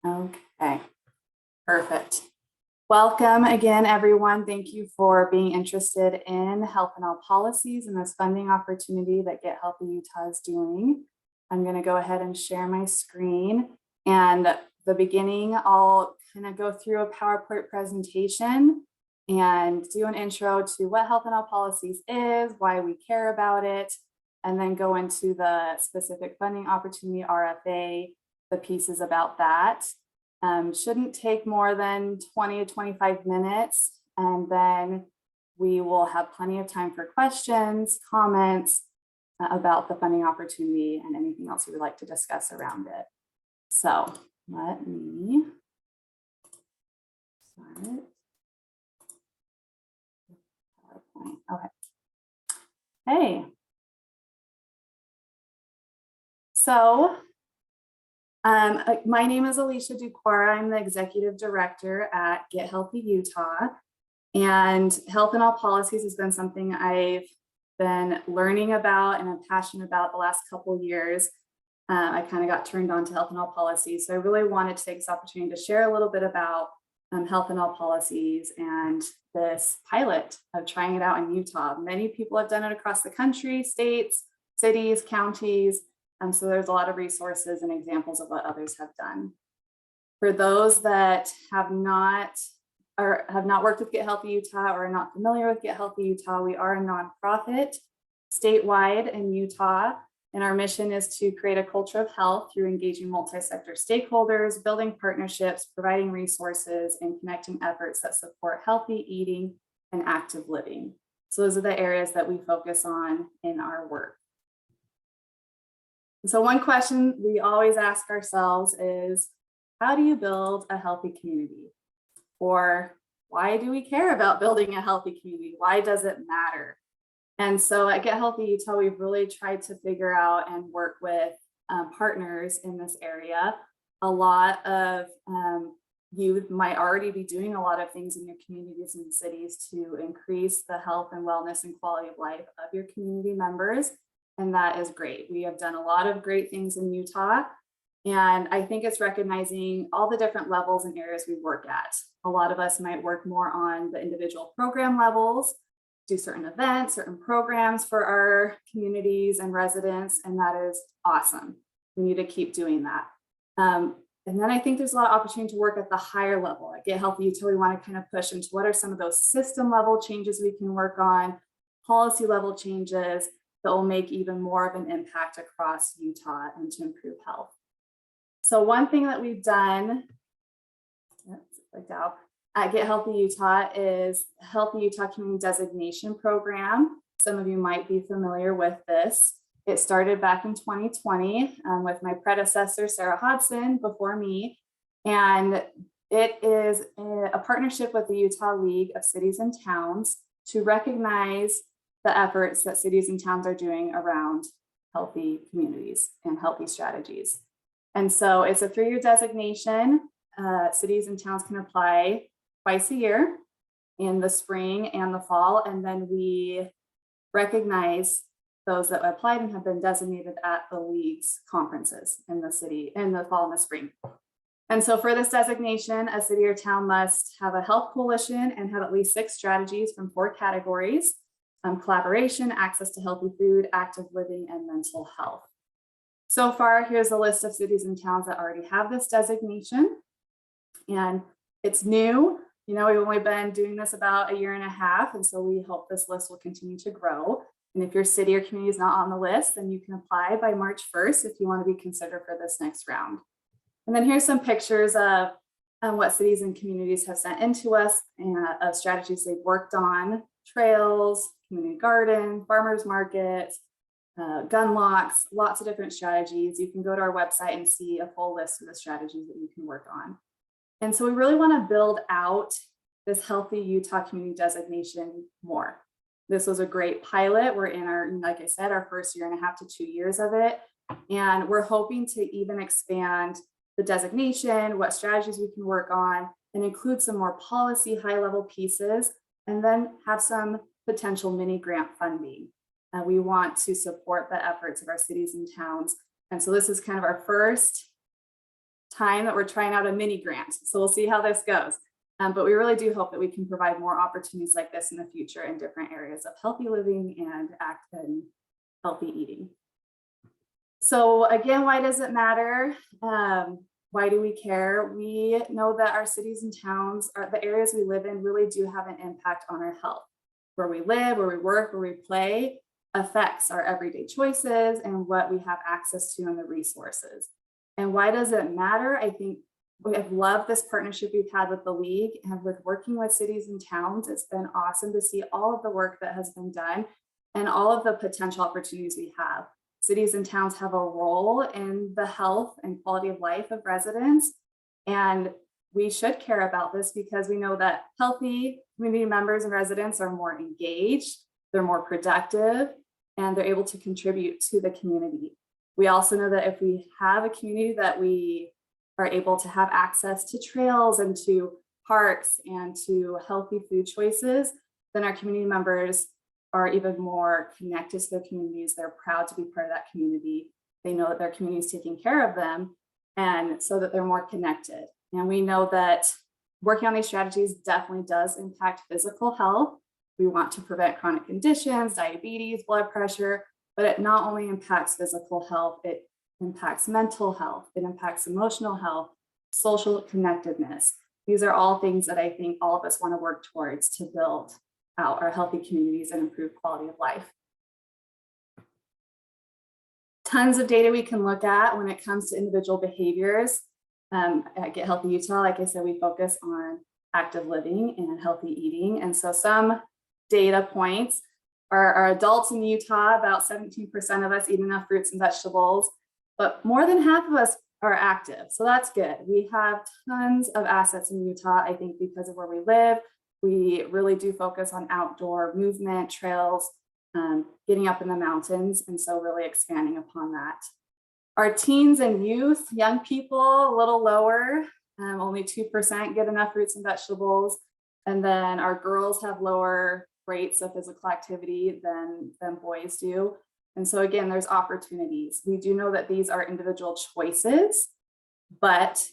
Okay, perfect. Welcome again, everyone. Thank you for being interested in health and all policies and this funding opportunity that Get Healthy Utah is doing. I'm going to go ahead and share my screen. And the beginning, I'll kind of go through a PowerPoint presentation and do an intro to what health and all policies is, why we care about it, and then go into the specific funding opportunity, RFA, the pieces about that. Shouldn't take more than 20 to 25 minutes, and then we will have plenty of time for questions, comments about the funding opportunity and anything else you would like to discuss around it. So let me start. PowerPoint. Okay. Hey. So my name is Alysia Ducuara. I'm the executive director at Get Healthy Utah. And health and all policies has been something I've been learning about and I'm passionate about the last couple of years. I kind of got turned on to health and all policies. So I really wanted to take this opportunity to share a little bit about health and all policies and this pilot of trying it out in Utah. Many people have done it across the country, states, cities, counties. So there's a lot of resources and examples of what others have done. For those that have not worked with Get Healthy Utah or are not familiar with Get Healthy Utah, we are a nonprofit statewide in Utah. And our mission is to create a culture of health through engaging multi-sector stakeholders, building partnerships, providing resources, and connecting efforts that support healthy eating and active living. So those are the areas that we focus on in our work. So one question we always ask ourselves is, how do you build a healthy community? Or why do we care about building a healthy community? Why does it matter? And so at Get Healthy Utah, we've really tried to figure out and work with partners in this area. A lot of you might already be doing a lot of things in your communities and cities to increase the health and wellness and quality of life of your community members. And that is great. We have done a lot of great things in Utah. And I think it's recognizing all the different levels and areas we work at. A lot of us might work more on the individual program levels, do certain events, certain programs for our communities and residents, and that is awesome. We need to keep doing that. And then I think there's a lot of opportunity to work at the higher level. At Get Healthy Utah, we want to kind of push into what are some of those system level changes we can work on, policy level changes that will make even more of an impact across Utah and to improve health. So one thing that we've done at Get Healthy Utah is Healthy Utah Community Designation Program. Some of you might be familiar with this. It started back in 2020 with my predecessor, Sarah Hodson, before me. And it is a partnership with the Utah League of Cities and Towns to recognize the efforts that cities and towns are doing around healthy communities and healthy strategies. And so it's a 3-year designation. Cities and towns can apply twice a year in the spring and the fall. And then we recognize those that applied and have been designated at the league's conferences in the city in the fall and the spring. And so for this designation, a city or town must have a health coalition and have at least 6 strategies from 4 categories: collaboration, access to healthy food, active living, and mental health. So far, here's a list of cities and towns that already have this designation. And it's new. You know, we've only been doing this about 1.5 years. And so we hope this list will continue to grow. And if your city or community is not on the list, then you can apply by March 1st if you want to be considered for this next round. And then here's some pictures of what cities and communities have sent into us and of strategies they've worked on: trails, community garden, farmers markets, gun locks, lots of different strategies. You can go to our website and see a full list of the strategies that you can work on. And so we really want to build out this Healthy Utah Community Designation more. This was a great pilot. We're in our, like I said, our first 1.5 to 2 years of it. And we're hoping to even expand the designation, what strategies we can work on, and include some more policy high-level pieces, and then have some potential mini grant funding. We want to support the efforts of our cities and towns. And so this is kind of our first time that we're trying out a mini grant. So we'll see how this goes. But we really do hope that we can provide more opportunities like this in the future in different areas of healthy living and healthy eating. So again, why does it matter? Why do we care? We know that our cities and towns, the areas we live in, really do have an impact on our health. Where we live, where we work, where we play affects our everyday choices and what we have access to and the resources. And why does it matter? I think we have loved this partnership we've had with the league and with working with cities and towns. It's been awesome to see all of the work that has been done and all of the potential opportunities we have. Cities and towns have a role in the health and quality of life of residents. And we should care about this because we know that healthy community members and residents are more engaged, they're more productive, and they're able to contribute to the community. We also know that if we have a community that we are able to have access to trails and to parks and to healthy food choices, then our community members are even more connected to their communities. They're proud to be part of that community. They know that their community is taking care of them, and so that they're more connected. And we know that working on these strategies definitely does impact physical health. We want to prevent chronic conditions, diabetes, blood pressure, but it not only impacts physical health, it impacts mental health, it impacts emotional health, social connectedness. These are all things that I think all of us want to work towards to build out our healthy communities and improve quality of life. Tons of data we can look at when it comes to individual behaviors. At Get Healthy Utah, like I said, we focus on active living and healthy eating. And so some data points are adults in Utah, about 17% of us eat enough fruits and vegetables, but more than half of us are active. So that's good. We have tons of assets in Utah, I think, because of where we live. We really do focus on outdoor movement, trails, getting up in the mountains, and so really expanding upon that. Our teens and youth, young people, a little lower, only 2% get enough fruits and vegetables. And then our girls have lower rates of physical activity than boys do. And so again, there's opportunities. We do know that these are individual choices, but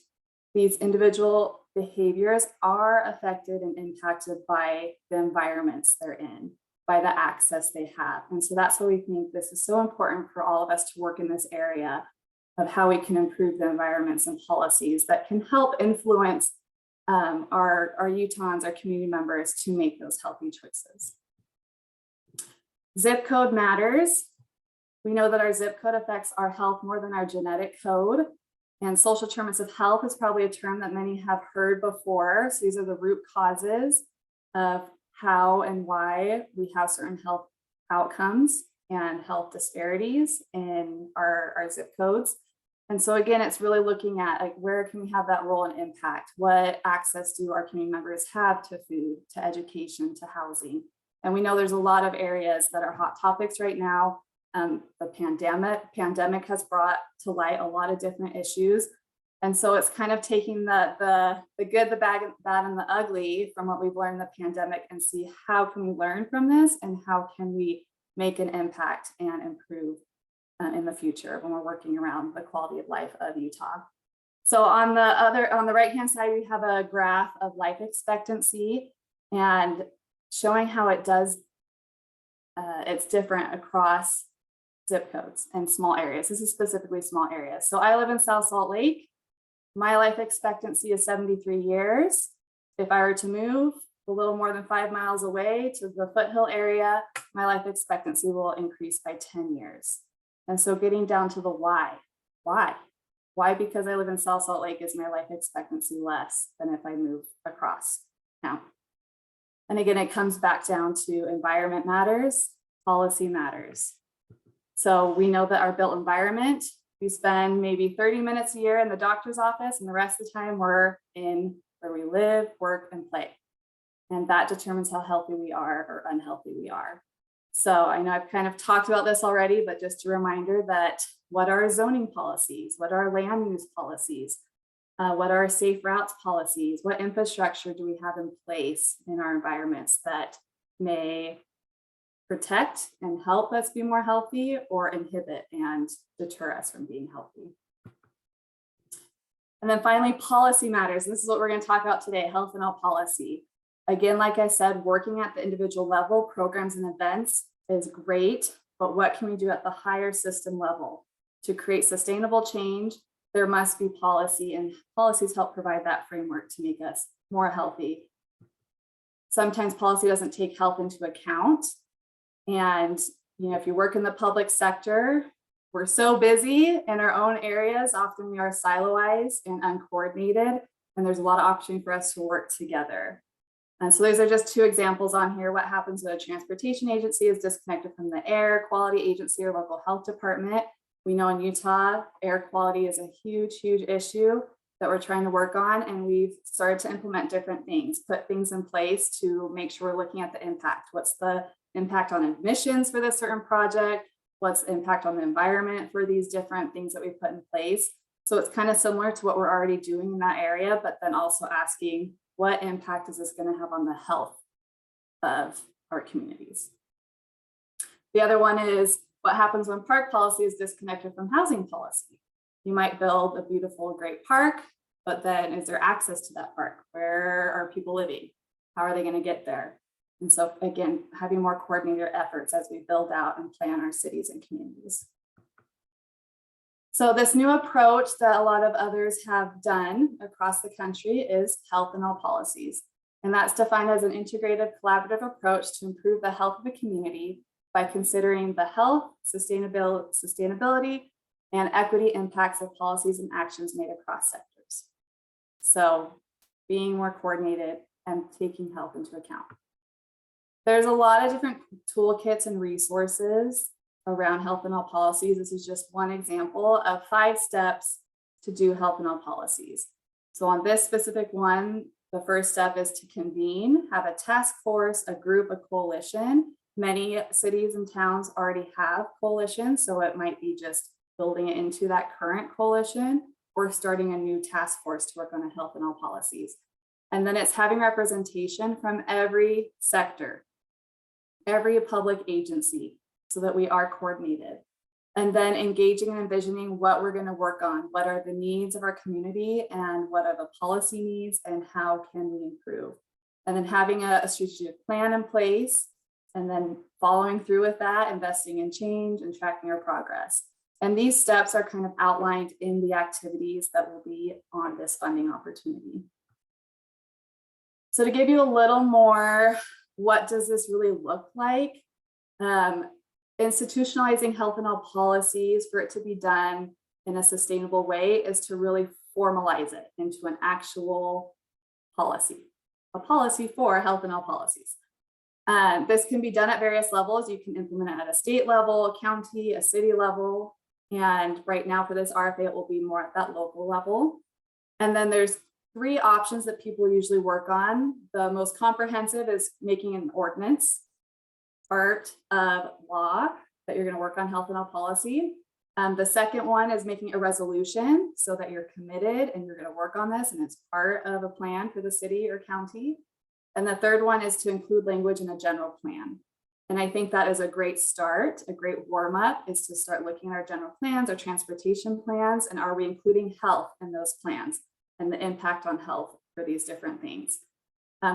these individual behaviors are affected and impacted by the environments they're in, by the access they have. And so that's why we think this is so important for all of us to work in this area of how we can improve the environments and policies that can help influence our Utahns, our community members, to make those healthy choices. Zip code matters. We know that our zip code affects our health more than our genetic code. And social determinants of health is probably a term that many have heard before. So these are the root causes of how and why we have certain health outcomes and health disparities in our zip codes. And so again, it's really looking at like, where can we have that role and impact? What access do our community members have to food, to education, to housing? And we know there's a lot of areas that are hot topics right now. The pandemic has brought to light a lot of different issues. And so it's kind of taking the good, the bad, and the ugly from what we've learned in the pandemic and see how can we learn from this and how can we make an impact and improve in the future when we're working around the quality of life of Utah. So on the right-hand side, we have a graph of life expectancy and showing how it does, it's different across zip codes and small areas. This is specifically small areas. So I live in South Salt Lake. My life expectancy is 73 years. If I were to move a little more than 5 miles away to the foothill area, my life expectancy will increase by 10 years. And so getting down to the why. Why? Because I live in South Salt Lake is my life expectancy less than if I move across town. And again, it comes back down to environment matters, policy matters. So we know that our built environment, we spend maybe 30 minutes a year in the doctor's office and the rest of the time we're in where we live, work, and play. And that determines how healthy we are or unhealthy we are. So I know I've kind of talked about this already, but just a reminder that what are zoning policies? What are land use policies? What are safe routes policies? What infrastructure do we have in place in our environments that may protect and help us be more healthy or inhibit and deter us from being healthy? And then finally, policy matters. And this is what we're going to talk about today, health and health policy. Again, like I said, working at the individual level, programs and events is great, but what can we do at the higher system level? To create sustainable change, there must be policy, and policies help provide that framework to make us more healthy. Sometimes policy doesn't take health into account. And if you work in the public sector, we're so busy in our own areas. Often we are siloized and uncoordinated, and there's a lot of opportunity for us to work together. And so those are just two examples on here. What happens when a transportation agency is disconnected from the air quality agency or local health department? We know in Utah, air quality is a huge, huge issue that we're trying to work on. And we've started to implement different things, put things in place to make sure we're looking at the impact. What's the impact on emissions for this certain project? What's the impact on the environment for these different things that we put in place? So it's kind of similar to what we're already doing in that area, but then also asking, what impact is this going to have on the health of our communities? The other one is, what happens when park policy is disconnected from housing policy? You might build a beautiful, great park, but then is there access to that park? Where are people living? How are they going to get there? And so again, having more coordinated efforts as we build out and plan our cities and communities. So this new approach that a lot of others have done across the country is health and health policies. And that's defined as an integrated collaborative approach to improve the health of a community by considering the health, sustainability, and equity impacts of policies and actions made across sectors. So being more coordinated and taking health into account. There's a lot of different toolkits and resources around health and health policies. This is just one example of 5 steps to do health and health policies. So on this specific one, the first step is to convene, have a task force, a group, a coalition. Many cities and towns already have coalitions, so it might be just building it into that current coalition or starting a new task force to work on a health and health policies. And then it's having representation from every sector, every public agency, so that we are coordinated. And then engaging and envisioning what we're going to work on, what are the needs of our community and what are the policy needs and how can we improve. And then having a strategic plan in place and then following through with that, investing in change and tracking our progress. And these steps are kind of outlined in the activities that will be on this funding opportunity. So to give you a little more, what does this really look like? Institutionalizing health and health policies for it to be done in a sustainable way is to really formalize it into an actual policy, a policy for health and health policies. This can be done at various levels. You can implement it at a state level, a county, a city level. And right now for this RFA, it will be more at that local level. And then there's 3 options that people usually work on. The most comprehensive is making an ordinance, part of law that you're going to work on health and health policy. The second one is making a resolution so that you're committed and you're going to work on this and it's part of a plan for the city or county. And the third one is to include language in a general plan. And I think that is a great start, a great warm up is to start looking at our general plans, our transportation plans, and are we including health in those plans and the impact on health for these different things.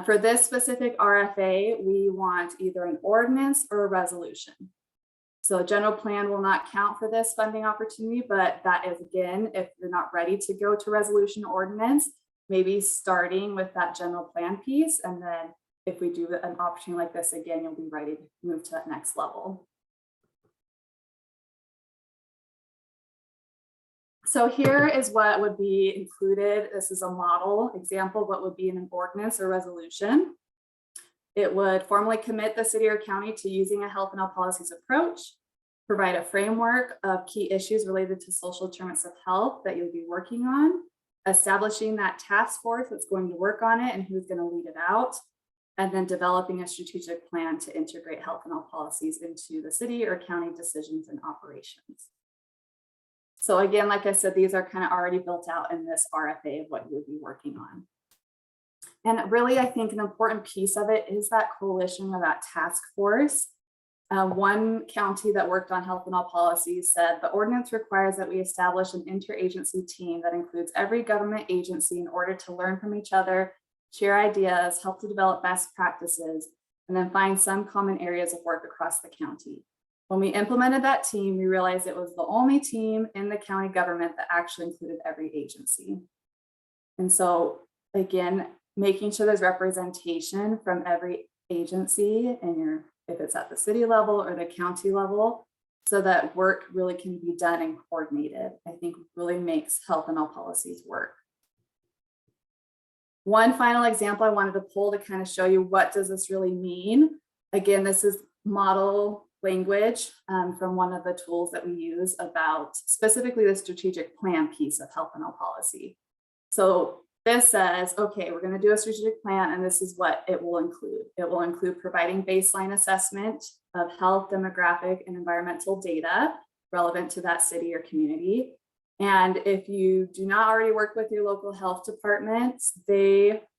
For this specific RFA, we want either an ordinance or a resolution. So a general plan will not count for this funding opportunity, but that is, again, if you're not ready to go to resolution or ordinance, maybe starting with that general plan piece. And then if we do an opportunity like this again, you'll be ready to move to that next level. So here is what would be included. This is a model example of what would be in an ordinance or resolution. It would formally commit the city or county to using a health and health policies approach, provide a framework of key issues related to social determinants of health that you'll be working on, establishing that task force that's going to work on it and who's going to lead it out, and then developing a strategic plan to integrate health and health policies into the city or county decisions and operations. So again, like I said, these are kind of already built out in this RFA of what you would be working on. And really, I think an important piece of it is that coalition or that task force. One county that worked on health and all policies said the ordinance requires that we establish an interagency team that includes every government agency in order to learn from each other, share ideas, help to develop best practices, and then find some common areas of work across the county. When we implemented that team, we realized it was the only team in the county government that actually included every agency. And so again, making sure there's representation from every agency and if it's at the city level or the county level, so that work really can be done and coordinated, I think really makes health and all policies work. One final example I wanted to pull to kind of show you what does this really mean. Again, this is model language from one of the tools that we use about specifically the strategic plan piece of health and all policy. So this says, okay, we're going to do a strategic plan, and this is what it will include. It will include providing baseline assessment of health, demographic, and environmental data relevant to that city or community. And if you do not already work with your local health departments,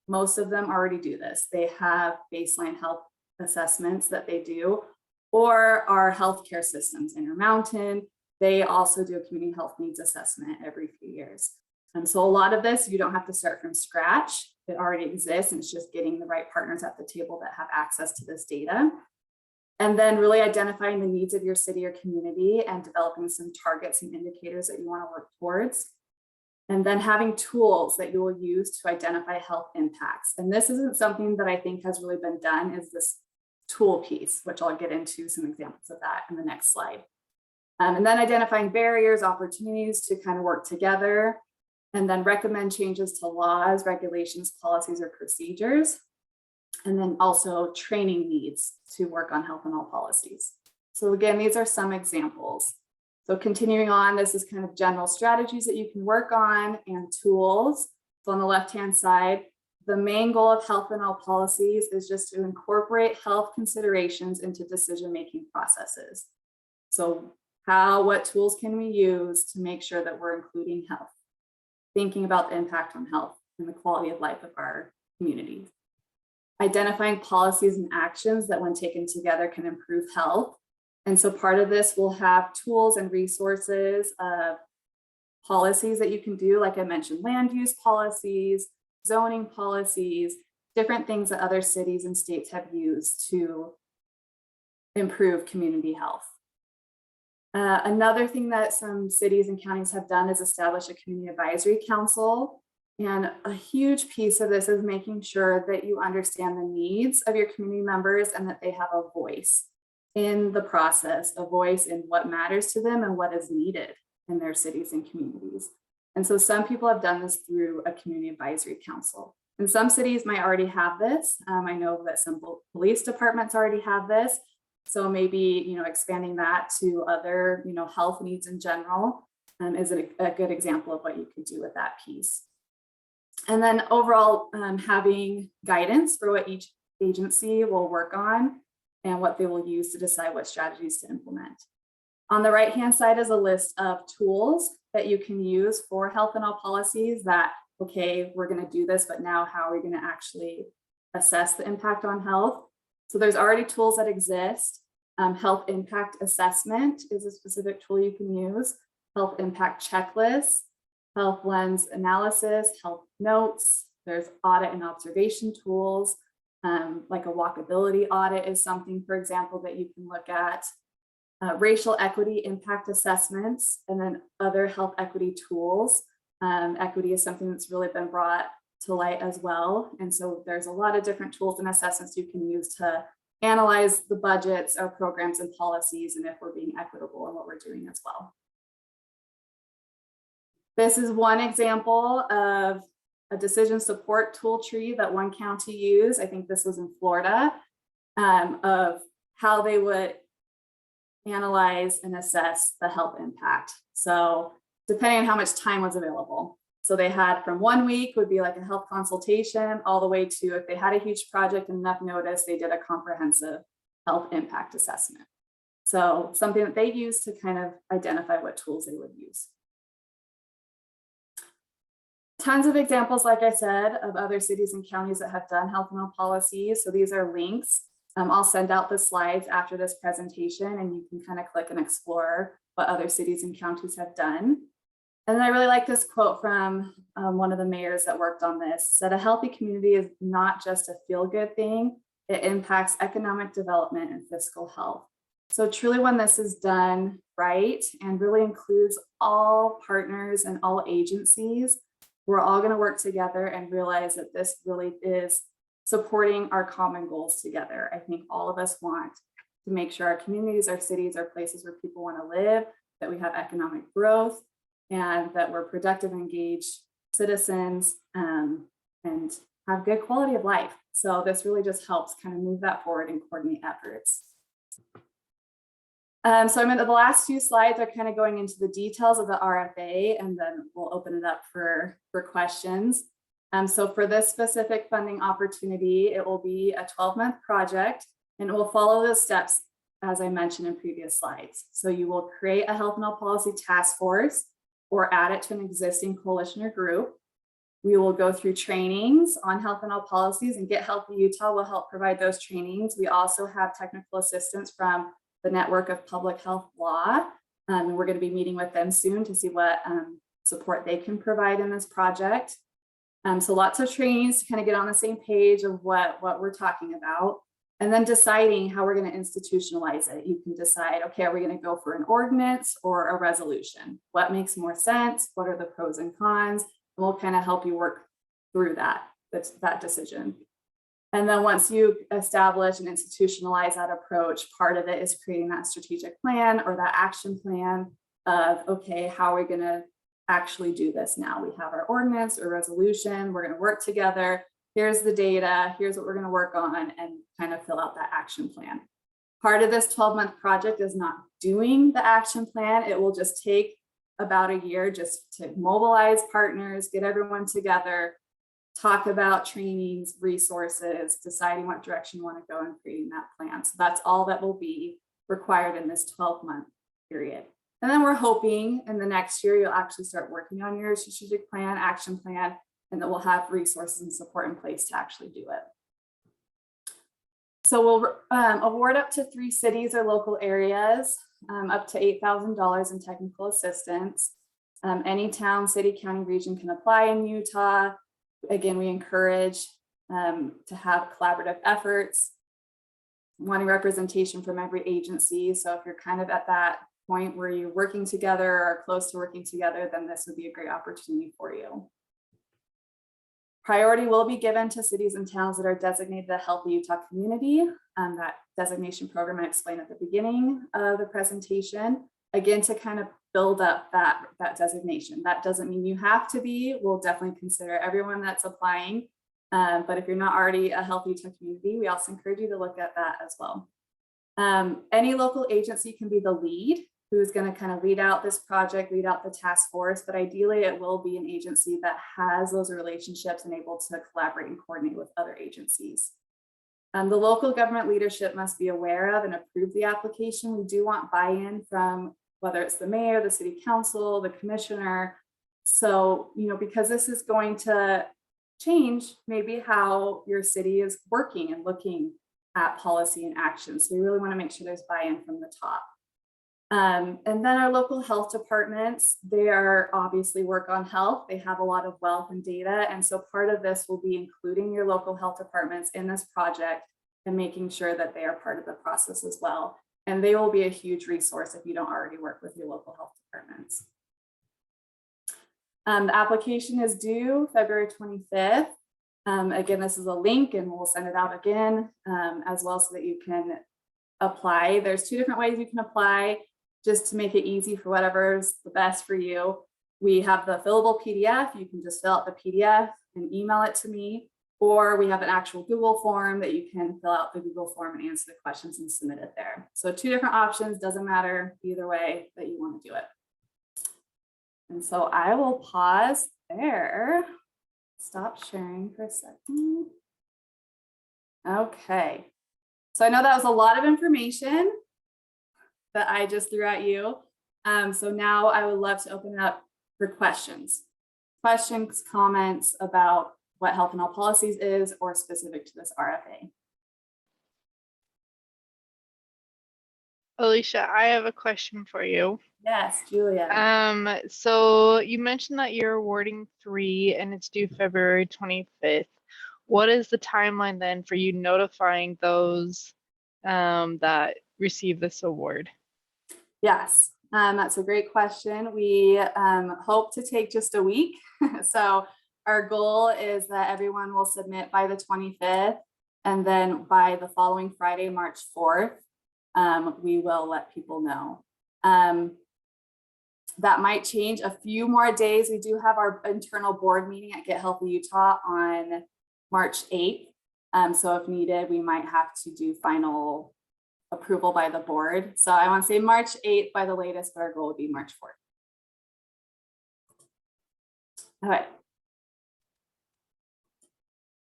most of them already do this. They have baseline health assessments that they do, or our healthcare systems, Intermountain, they also do a community health needs assessment every few years. And so a lot of this, you don't have to start from scratch. It already exists, and it's just getting the right partners at the table that have access to this data. And then really identifying the needs of your city or community and developing some targets and indicators that you want to work towards. And then having tools that you will use to identify health impacts. And this isn't something that I think has really been done, is this tool piece, which I'll get into some examples of that in the next slide. And then identifying barriers, opportunities to kind of work together, and then recommend changes to laws, regulations, policies, or procedures. And then also training needs to work on health and all policies. So again, these are some examples. So continuing on, this is kind of general strategies that you can work on and tools. So on the left-hand side, the main goal of health and all policies is just to incorporate health considerations into decision-making processes. So what tools can we use to make sure that we're including health? Thinking about the impact on health and the quality of life of our communities. Identifying policies and actions that when taken together can improve health. And so part of this will have tools and resources of policies that you can do, like I mentioned, land use policies, zoning policies, different things that other cities and states have used to improve community health. Another thing that some cities and counties have done is establish a community advisory council. And a huge piece of this is making sure that you understand the needs of your community members and that they have a voice in the process, a voice in what matters to them and what is needed in their cities and communities. And so some people have done this through a community advisory council. And some cities might already have this. I know that some police departments already have this. So maybe, expanding that to other, health needs in general is a good example of what you could do with that piece. And then overall, having guidance for what each agency will work on and what they will use to decide what strategies to implement. On the right-hand side is a list of tools that you can use for health and all policies that, okay, we're going to do this, but now how are we going to actually assess the impact on health? So there's already tools that exist. Health impact assessment is a specific tool you can use. Health impact checklist, health lens analysis, health notes. There's audit and observation tools. Like a walkability audit is something, for example, that you can look at. Racial equity impact assessments, and then other health equity tools. Equity is something that's really been brought to light as well. And so there's a lot of different tools and assessments you can use to analyze the budgets, our programs and policies, and if we're being equitable in what we're doing as well. This is one example of a decision support tool tree that one county used. I think this was in Florida, of how they would analyze and assess the health impact. So depending on how much time was available. So they had from 1 week would be like a health consultation all the way to if they had a huge project and enough notice, they did a comprehensive health impact assessment. So something that they use to kind of identify what tools they would use. Tons of examples, like I said, of other cities and counties that have done health and all policies. So these are links. I'll send out the slides after this presentation, and you can kind of click and explore what other cities and counties have done. And I really like this quote from one of the mayors that worked on this, said a healthy community is not just a feel-good thing, it impacts economic development and fiscal health. So truly when this is done right and really includes all partners and all agencies, we're all going to work together and realize that this really is supporting our common goals together. I think all of us want to make sure our communities, our cities, are places where people want to live, that we have economic growth, and that we're productive, engaged citizens, and have good quality of life. So this really just helps kind of move that forward and coordinate efforts. So I'm in the last few slides are kind of going into the details of the RFA, and then we'll open it up for questions. So for this specific funding opportunity, it will be a 12-month project, and it will follow the steps as I mentioned in previous slides. So you will create a health and health policy task force or add it to an existing coalition or group. We will go through trainings on health and health policies, and Get Healthy Utah will help provide those trainings. We also have technical assistance from the Network of Public Health Law, and we're going to be meeting with them soon to see what support they can provide in this project. So lots of trainings to kind of get on the same page of what we're talking about, and then deciding how we're going to institutionalize it. You can decide, okay, are we going to go for an ordinance or a resolution? What makes more sense? What are the pros and cons? And we'll kind of help you work through that decision. And then once you establish and institutionalize that approach, part of it is creating that strategic plan or that action plan of, okay, how are we going to actually do this now? We have our ordinance or resolution, we're going to work together. Here's the data, here's what we're going to work on, and kind of fill out that action plan. Part of this 12-month project is not doing the action plan. It will just take about a year just to mobilize partners, get everyone together, talk about trainings, resources, deciding what direction you want to go and creating that plan. So that's all that will be required in this 12-month period. And then we're hoping in the next year, you'll actually start working on your strategic plan, action plan, and that we'll have resources and support in place to actually do it. So we'll award up to 3 cities or local areas, up to $8,000 in technical assistance. Any town, city, county, region can apply in Utah. Again, we encourage to have collaborative efforts, wanting representation from every agency. So if you're kind of at that point where you're working together or close to working together, then this would be a great opportunity for you. Priority will be given to cities and towns that are designated a Healthy Utah Community. That designation program I explained at the beginning of the presentation, again, to kind of build up that designation. That doesn't mean you have to be. We'll definitely consider everyone that's applying. But if you're not already a Healthy Utah Community, we also encourage you to look at that as well. Any local agency can be the lead, who's going to kind of lead out this project, lead out the task force, but ideally it will be an agency that has those relationships and able to collaborate and coordinate with other agencies. The local government leadership must be aware of and approve the application. We do want buy-in from whether it's the mayor, the city council, the commissioner. So, because this is going to change maybe how your city is working and looking at policy and action. So we really want to make sure there's buy-in from the top. And then our local health departments, they are obviously work on health. They have a lot of wealth and data. And so part of this will be including your local health departments in this project and making sure that they are part of the process as well. And they will be a huge resource if you don't already work with your local health departments. The application is due February 25th. Again, this is a link and we'll send it out again as well so that you can apply. There's 2 different ways you can apply, just to make it easy for whatever's the best for you. We have the fillable PDF. You can just fill out the PDF and email it to me, or we have an actual Google form that you can fill out the Google form and answer the questions and submit it there. So 2 different options, doesn't matter either way that you want to do it. And so I will pause there, stop sharing for a second. Okay. So I know that was a lot of information that I just threw at you. So now I would love to open it up for questions, comments about what health and health policies is or specific to this RFA. Alicia, I have a question for you. Yes, Julia. So you mentioned that you're awarding 3 and it's due February 25th. What is the timeline then for you notifying those that receive this award? Yes, that's a great question. We hope to take just a week. So our goal is that everyone will submit by the 25th, and then by the following Friday, March 4th, we will let people know. That might change a few more days. We do have our internal board meeting at Get Healthy Utah on March 8th. So if needed, we might have to do final approval by the board. So I want to say March 8th by the latest, but our goal would be March 4th. All right.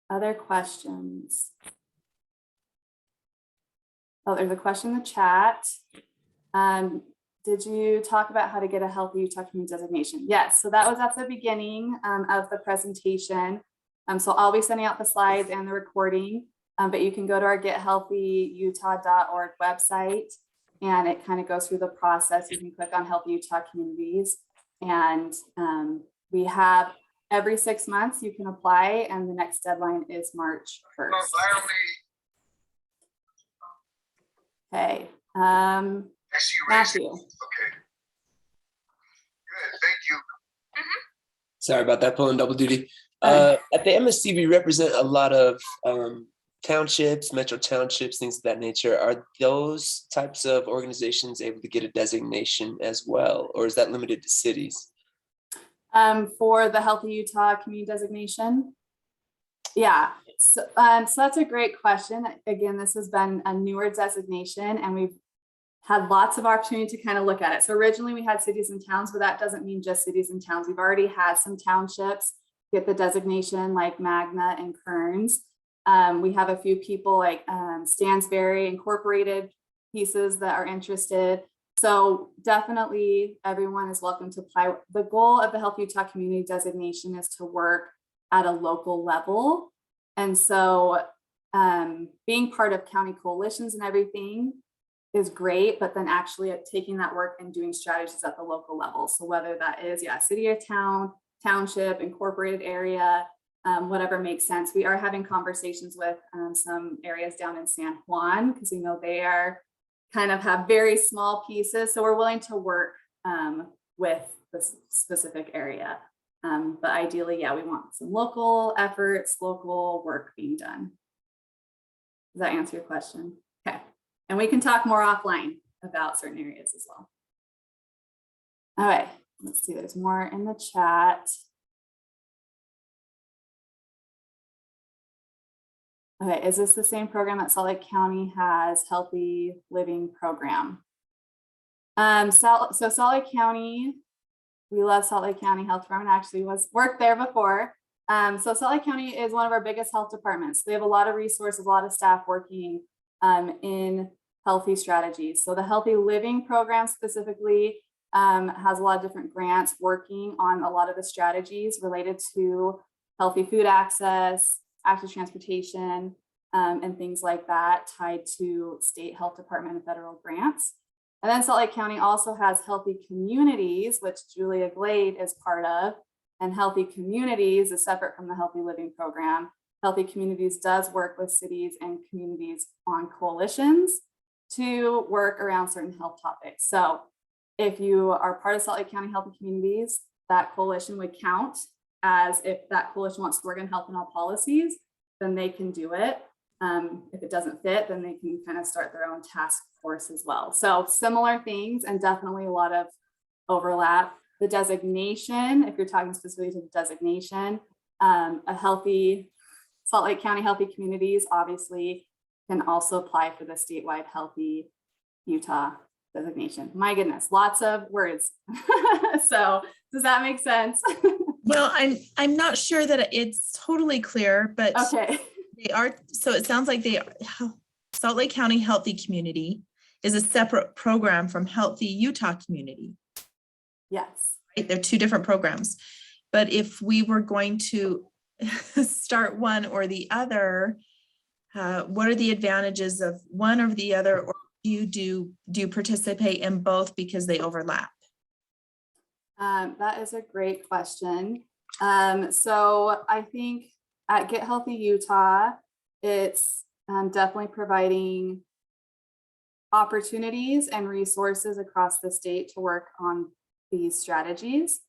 Other questions? Oh, there's a question in the chat. Did you talk about how to get a Healthy Utah Community designation? Yes, so that was at the beginning of the presentation. So I'll be sending out the slides and the recording, but you can go to our gethealthyutah.org website, and it kind of goes through the process. You can click on Healthy Utah Communities, and we have every 6 months you can apply, and the next deadline is March 1st. Okay. Matthew. Okay. Good. Thank you. Sorry about that, pulling double duty. At the MSC, we represent a lot of townships, metro townships, things of that nature. Are those types of organizations able to get a designation as well, or is that limited to cities? For the Healthy Utah Community designation? Yeah, so that's a great question. Again, this has been a newer designation, and we've had lots of opportunity to kind of look at it. So originally we had cities and towns, but that doesn't mean just cities and towns. We've already had some townships get the designation, like Magna and Kearns. We have a few people like Stansbury Incorporated pieces that are interested. So definitely everyone is welcome to apply. The goal of the Healthy Utah Community designation is to work at a local level. And so being part of county coalitions and everything is great, but then actually taking that work and doing strategies at the local level. So whether that is, city or town, township, incorporated area, whatever makes sense. We are having conversations with some areas down in San Juan, because we know they are kind of have very small pieces. So we're willing to work with this specific area. But ideally, we want some local efforts, local work being done. Does that answer your question? Okay. And we can talk more offline about certain areas as well. All right, let's see, there's more in the chat. Okay, is this the same program that Salt Lake County has, Healthy Living Program? So Salt Lake County, we love Salt Lake County Health Department, actually worked there before. So Salt Lake County is one of our biggest health departments. They have a lot of resources, a lot of staff working in healthy strategies. So the Healthy Living Program specifically has a lot of different grants working on a lot of the strategies related to healthy food access, active transportation, and things like that tied to state health department and federal grants. And then Salt Lake County also has Healthy Communities, which Julia Glade is part of. And Healthy Communities is separate from the Healthy Living Program. Healthy Communities does work with cities and communities on coalitions to work around certain health topics. So if you are part of Salt Lake County Healthy Communities, that coalition would count as if that coalition wants to work in health and all policies, then they can do it. If it doesn't fit, then they can kind of start their own task force as well. So similar things, and definitely a lot of overlap. The designation, if you're talking specifically to the designation, a healthy Salt Lake County Healthy Communities obviously can also apply for the statewide Healthy Utah designation. My goodness, lots of words. So does that make sense? Well, I'm not sure that it's totally clear, but okay. They are. So it sounds like Salt Lake County Healthy Community is a separate program from Healthy Utah Community. Yes. Right? They're two different programs. But if we were going to start one or the other, what are the advantages of one or the other, or you participate in both because they overlap? That is a great question. So I think at Get Healthy Utah, it's definitely providing opportunities and resources across the state to work on these strategies.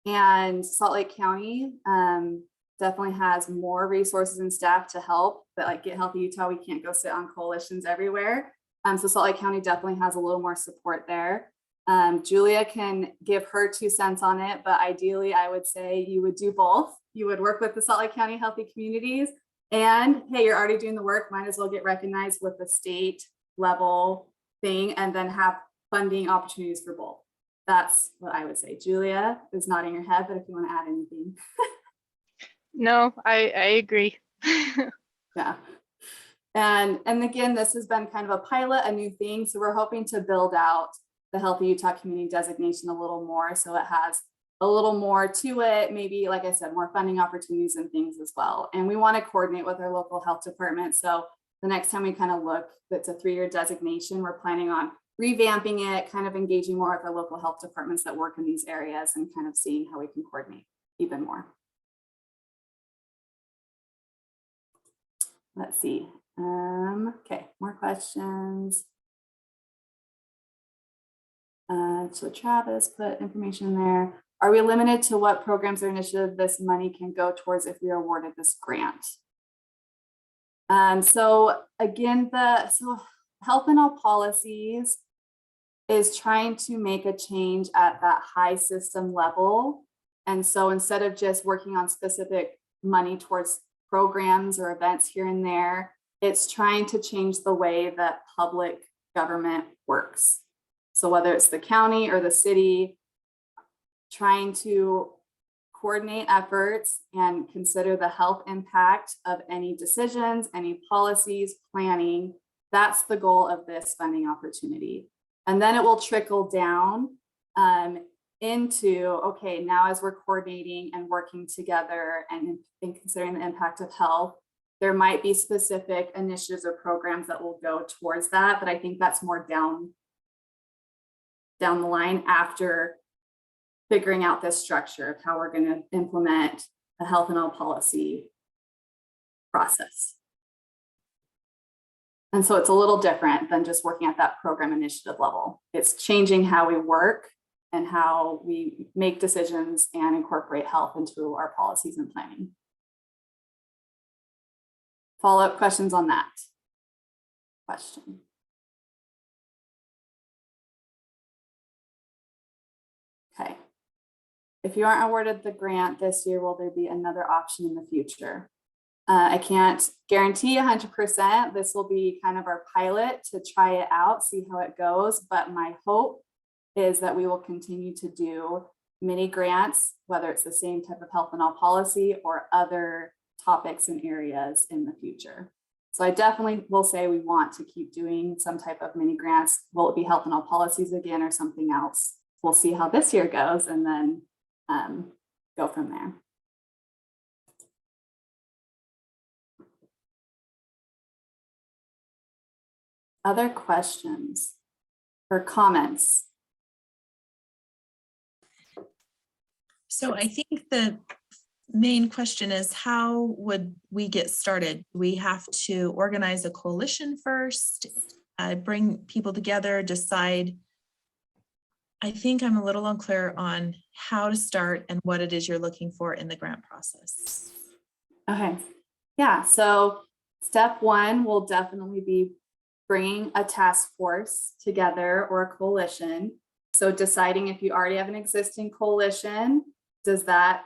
And Salt Lake County definitely has more resources and staff to help, but like Get Healthy Utah, we can't go sit on coalitions everywhere. So Salt Lake County definitely has a little more support there. Julia can give her 2 cents on it, but ideally I would say you would do both. You would work with the Salt Lake County Healthy Communities, and hey, you're already doing the work, might as well get recognized with the state level thing and then have funding opportunities for both. That's what I would say. Julia is nodding her head, but if you want to add anything. No, I agree. Yeah. And again, this has been kind of a pilot, a new thing. So we're hoping to build out the Healthy Utah Community designation a little more. So it has a little more to it, maybe, like I said, more funding opportunities and things as well. And we want to coordinate with our local health department. So the next time we kind of look, it's a 3-year designation. We're planning on revamping it, kind of engaging more with our local health departments that work in these areas and kind of seeing how we can coordinate even more. Let's see. Okay, more questions. So Travis put information there. Are we limited to what programs or initiative this money can go towards if we are awarded this grant? So again, so Health and All Policies is trying to make a change at that high system level. And so instead of just working on specific money towards programs or events here and there, it's trying to change the way that public government works. So whether it's the county or the city, trying to coordinate efforts and consider the health impact of any decisions, any policies, planning. That's the goal of this funding opportunity. And then it will trickle down into, okay, now as we're coordinating and working together and considering the impact of health, there might be specific initiatives or programs that will go towards that. But I think that's more down the line after figuring out this structure of how we're going to implement the Health and All policy process. And so it's a little different than just working at that program initiative level. It's changing how we work and how we make decisions and incorporate health into our policies and planning. Follow-up questions on that question? Okay. If you aren't awarded the grant this year, will there be another option in the future? I can't guarantee 100%. This will be kind of our pilot to try it out, see how it goes. But my hope is that we will continue to do mini grants, whether it's the same type of Health and All policy or other topics and areas in the future. So I definitely will say we want to keep doing some type of mini grants. Will it be Health and All policies again or something else? We'll see how this year goes and then go from there. Other questions or comments? So I think the main question is, how would we get started? We have to organize a coalition first, bring people together, decide. I think I'm a little unclear on how to start and what it is you're looking for in the grant process. Okay, yeah, so step one will definitely be bringing a task force together or a coalition. So deciding if you already have an existing coalition, does the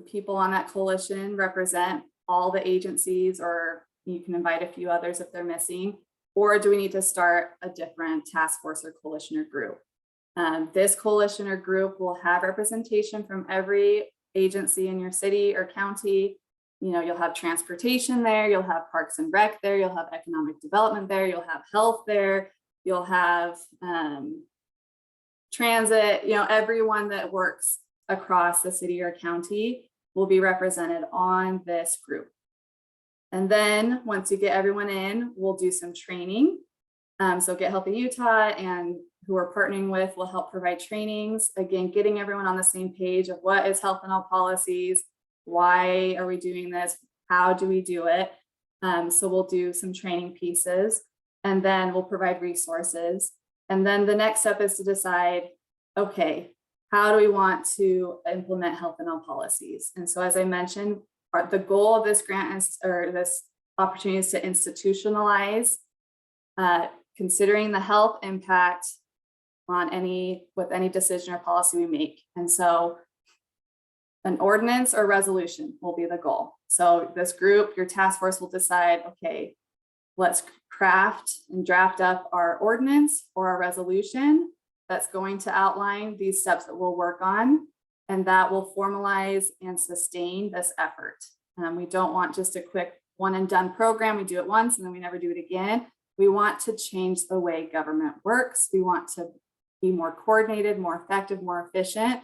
people on that coalition represent all the agencies, or you can invite a few others if they're missing, or do we need to start a different task force or coalition or group? This coalition or group will have representation from every agency in your city or county. You know, you'll have transportation there, you'll have parks and rec there, you'll have economic development there, you'll have health there, you'll have transit, you know, everyone that works across the city or county will be represented on this group. And then once you get everyone in, we'll do some training So Get Healthy Utah and who we're partnering with will help provide trainings. Again, getting everyone on the same page of what is health and health policies, why are we doing this, how do we do it? So we'll do some training pieces and then we'll provide resources. And then the next step is to decide, okay, how do we want to implement health and health policies? And so as I mentioned, the goal of this grant is, or this opportunity is to institutionalize considering the health impact on with any decision or policy we make. And so an ordinance or resolution will be the goal. So this group, your task force will decide, okay, let's craft and draft up our ordinance or our resolution that's going to outline these steps that we'll work on, and that will formalize and sustain this effort. We don't want just a quick one and done program. We do it once and then we never do it again. We want to change the way government works. We want to be more coordinated, more effective, more efficient.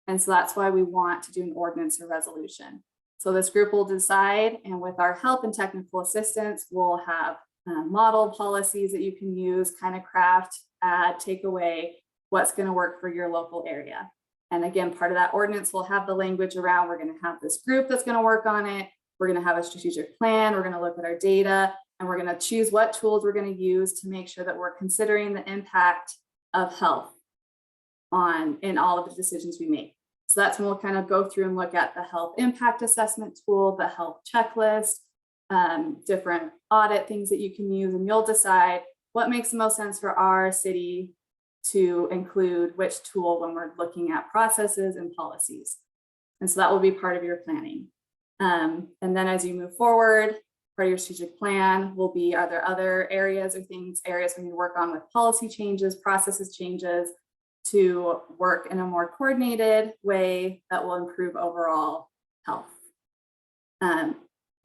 And so that's why we want to do an ordinance or resolution. So this group will decide, and with our help and technical assistance, we'll have model policies that you can use, kind of craft, add, take away what's going to work for your local area. And again, part of that ordinance will have the language around, we're going to have this group that's going to work on it. We're going to have a strategic plan. We're going to look at our data, and we're going to choose what tools we're going to use to make sure that we're considering the impact of health in all of the decisions we make. So that's when we'll kind of go through and look at the health impact assessment tool, the health checklist, different audit things that you can use, and you'll decide what makes the most sense for our city to include which tool when we're looking at processes and policies. And so that will be part of your planning. And then as you move forward, part of your strategic plan will be, are there other areas or areas we need to work on with policy changes, processes changes to work in a more coordinated way that will improve overall health.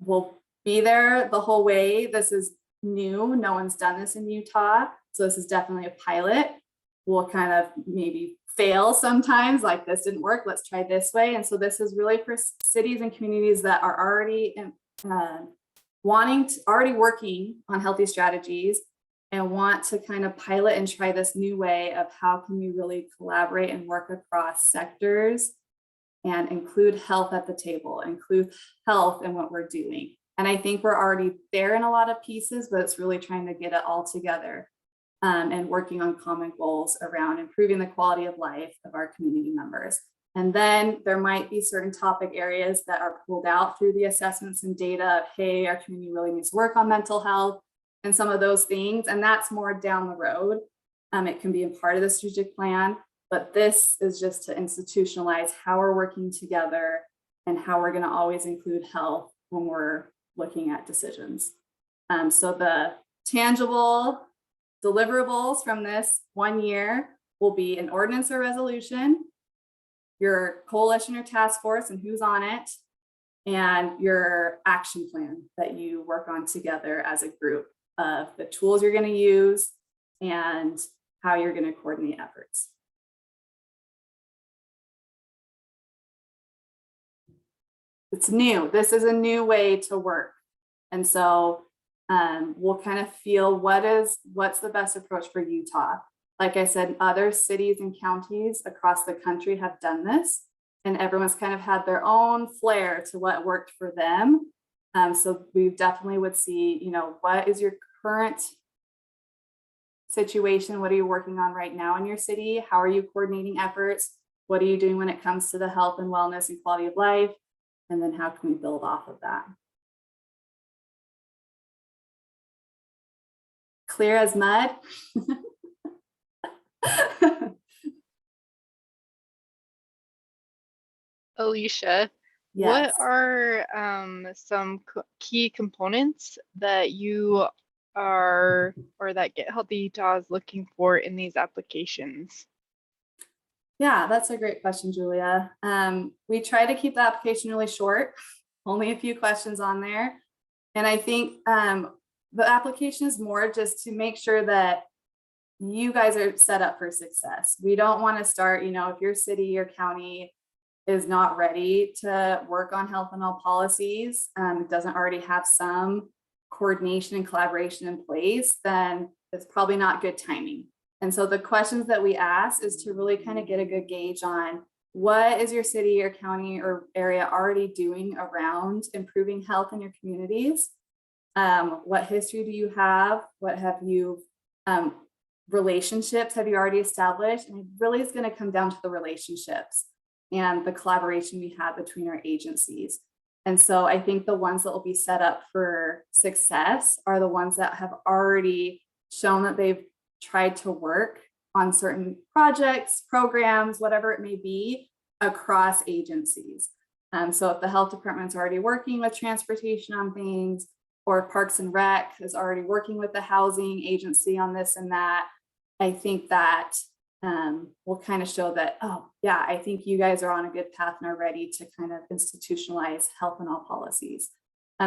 We'll be there the whole way. This is new. No one's done this in Utah. So this is definitely a pilot. We'll kind of maybe fail sometimes, like this didn't work, let's try this way. And so this is really for cities and communities that are already already working on healthy strategies and want to kind of pilot and try this new way of how can we really collaborate and work across sectors and include health at the table, include health in what we're doing. And I think we're already there in a lot of pieces, but it's really trying to get it all together and working on common goals around improving the quality of life of our community members. And then there might be certain topic areas that are pulled out through the assessments and data of, hey, our community really needs to work on mental health and some of those things. And that's more down the road. It can be a part of the strategic plan, but this is just to institutionalize how we're working together and how we're going to always include health when we're looking at decisions. So the tangible deliverables from this 1 year will be an ordinance or resolution, your coalition or task force and who's on it, and your action plan that you work on together as a group of the tools you're going to use and how you're going to coordinate efforts. It's new. This is a new way to work. And so we'll kind of feel what's the best approach for Utah. Like I said, other cities and counties across the country have done this, and everyone's kind of had their own flair to what worked for them. So we definitely would see, what is your current situation? What are you working on right now in your city? How are you coordinating efforts? What are you doing when it comes to the health and wellness and quality of life? And then how can we build off of that? Clear as mud. Alysia, Yes. what are some key components that you are, or that Get Healthy Utah is looking for in these applications? Yeah, that's a great question, Julia. We try to keep the application really short, only a few questions on there. And I think the application is more just to make sure that you guys are set up for success. We don't want to start, if your city or county is not ready to work on health and health policies, doesn't already have some coordination and collaboration in place, then it's probably not good timing. And so the questions that we ask is to really kind of get a good gauge on what is your city or county or area already doing around improving health in your communities? What history do you have? What have you, relationships have you already established? And it really is going to come down to the relationships and the collaboration we have between our agencies. And so I think the ones that will be set up for success are the ones that have already shown that they've tried to work on certain projects, programs, whatever it may be, across agencies. So if the health department's already working with transportation on things, or Parks and Rec is already working with the housing agency on this and that, I think that will kind of show that, oh yeah, I think you guys are on a good path and are ready to kind of institutionalize health in all policies.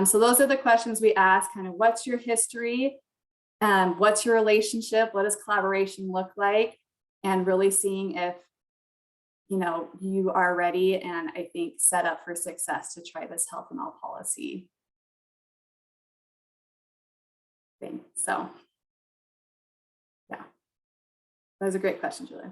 So those are the questions we ask, kind of what's your history? What's your relationship? What does collaboration look like? And really seeing if, you know, you are ready and I think set up for success to try this health in all policy thing. So yeah, that was a great question, Julia.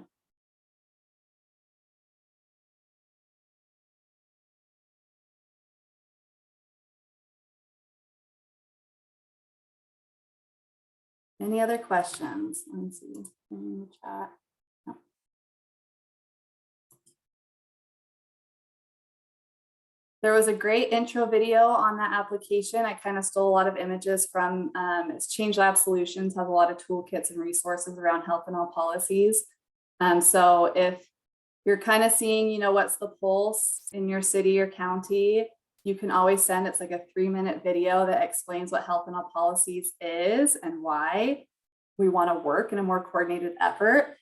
Any other questions? Let me see in the chat. No. There was a great intro video on that application. I kind of stole a lot of images from it's Change Lab Solutions, has a lot of toolkits and resources around health and all policies. So if you're kind of seeing, you know, what's the pulse in your city or county, you can always send, it's like a 3-minute video that explains what health and all policies is and why we want to work in a more coordinated effort.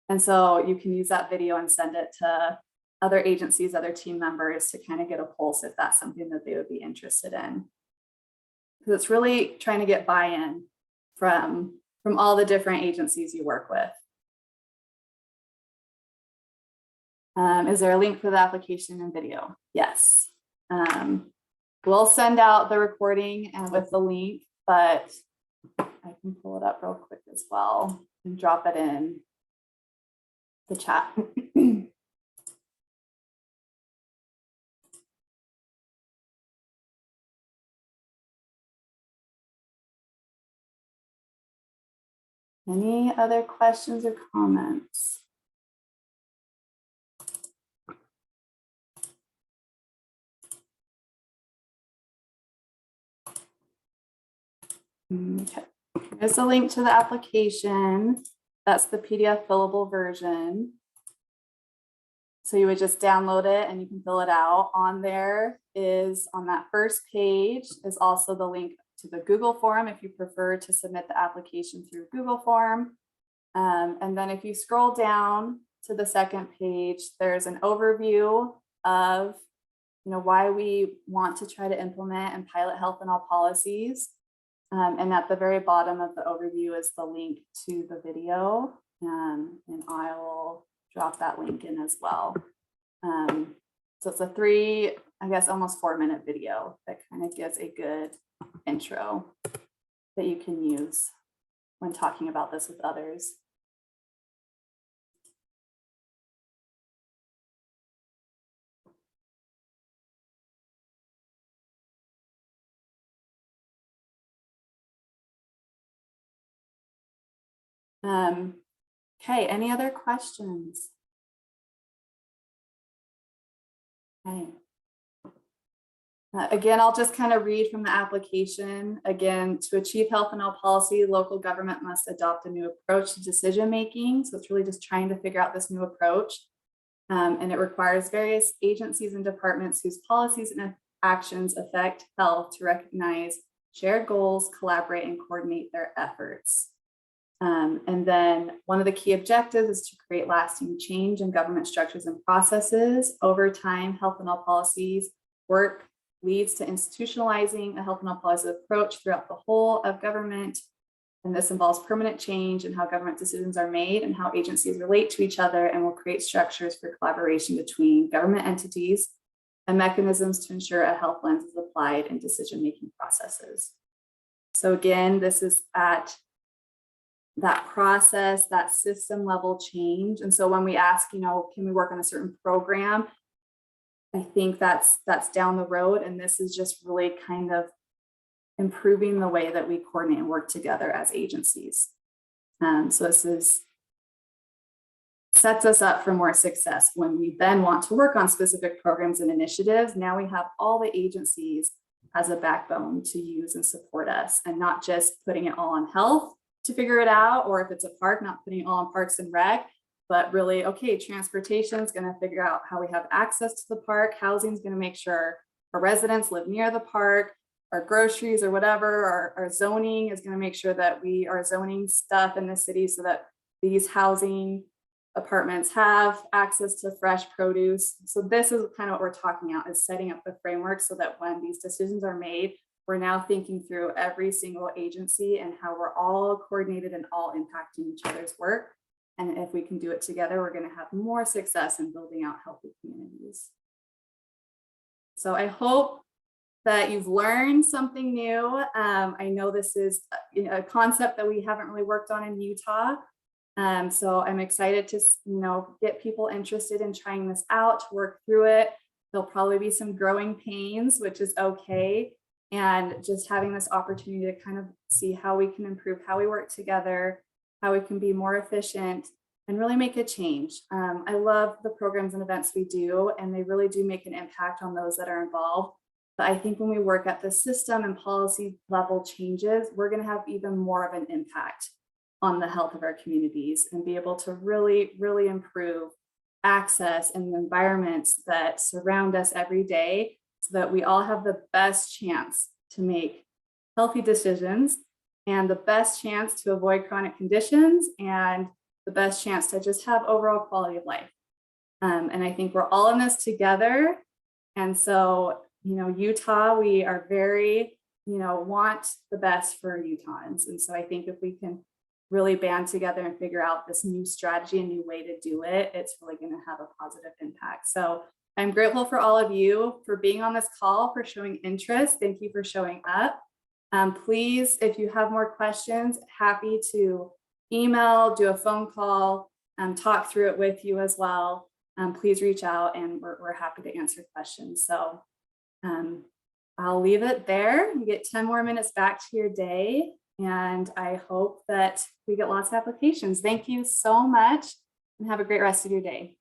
And so you can use that video and send it to other agencies, other team members to kind of get a pulse if that's something that they would be interested in. Because it's really trying to get buy-in from all the different agencies you work with. Is there a link for the application and video? Yes. We'll send out the recording and with the link, but I can pull it up real quick as well and drop it in the chat. Any other questions or comments? Okay, here's a link to the application. That's the PDF fillable version. So you would just download it and you can fill it out. On there is, on that first page, is also the link to the Google form if you prefer to submit the application through Google form. And then if you scroll down to the second page, there's an overview of, you know, why we want to try to implement and pilot health in all policies. And at the very bottom of the overview is the link to the video, and I will drop that link in as well. So it's a 3, I guess almost 4-minute video that kind of gives a good intro that you can use when talking about this with others. Okay, any other questions? Okay. Again, I'll just kind of read from the application. Again, to achieve health in all policy, local government must adopt a new approach to decision making. So it's really just trying to figure out this new approach. And it requires various agencies and departments whose policies and actions affect health to recognize shared goals, collaborate, and coordinate their efforts. And then one of the key objectives is to create lasting change in government structures and processes. Over time, health in all policies work leads to institutionalizing a health and all policy approach throughout the whole of government. And this involves permanent change in how government decisions are made and how agencies relate to each other, and will create structures for collaboration between government entities and mechanisms to ensure a health lens is applied in decision-making processes. So again, this is at that process, that system level change. And so when we ask, you know, can we work on a certain program? I think that's down the road. And this is just really kind of improving the way that we coordinate and work together as agencies. So this sets us up for more success when we then want to work on specific programs and initiatives. Now we have all the agencies as a backbone to use and support us, and not just putting it all on health to figure it out, or if it's a park, not putting it all on parks and rec, but really, okay, transportation is going to figure out how we have access to the park. Housing is going to make sure our residents live near the park. Our groceries or whatever, our zoning is going to make sure that we are zoning stuff in the city so that these housing apartments have access to fresh produce. So this is kind of what we're talking about, is setting up the framework so that when these decisions are made, we're now thinking through every single agency and how we're all coordinated and all impacting each other's work. And if we can do it together, we're going to have more success in building out healthy communities. So I hope that you've learned something new. I know this is a concept that we haven't really worked on in Utah. So I'm excited to, get people interested in trying this out, to work through it. There'll probably be some growing pains, which is okay. And just having this opportunity to kind of see how we can improve, how we work together, how we can be more efficient and really make a change. I love the programs and events we do, and they really do make an impact on those that are involved. But I think when we work at the system and policy level changes, we're going to have even more of an impact on the health of our communities and be able to really, really improve access and the environments that surround us every day so that we all have the best chance to make healthy decisions and the best chance to avoid chronic conditions and the best chance to just have overall quality of life. And I think we're all in this together. And so, Utah, we are very, want the best for Utahns. And so I think if we can really band together and figure out this new strategy, a new way to do it, it's really going to have a positive impact. So I'm grateful for all of you for being on this call, for showing interest. Thank you for showing up. Please, if you have more questions, happy to email, do a phone call, talk through it with you as well. Please reach out and we're happy to answer questions. So I'll leave it there. You get 10 more minutes back to your day. And I hope that we get lots of applications. Thank you so much and have a great rest of your day.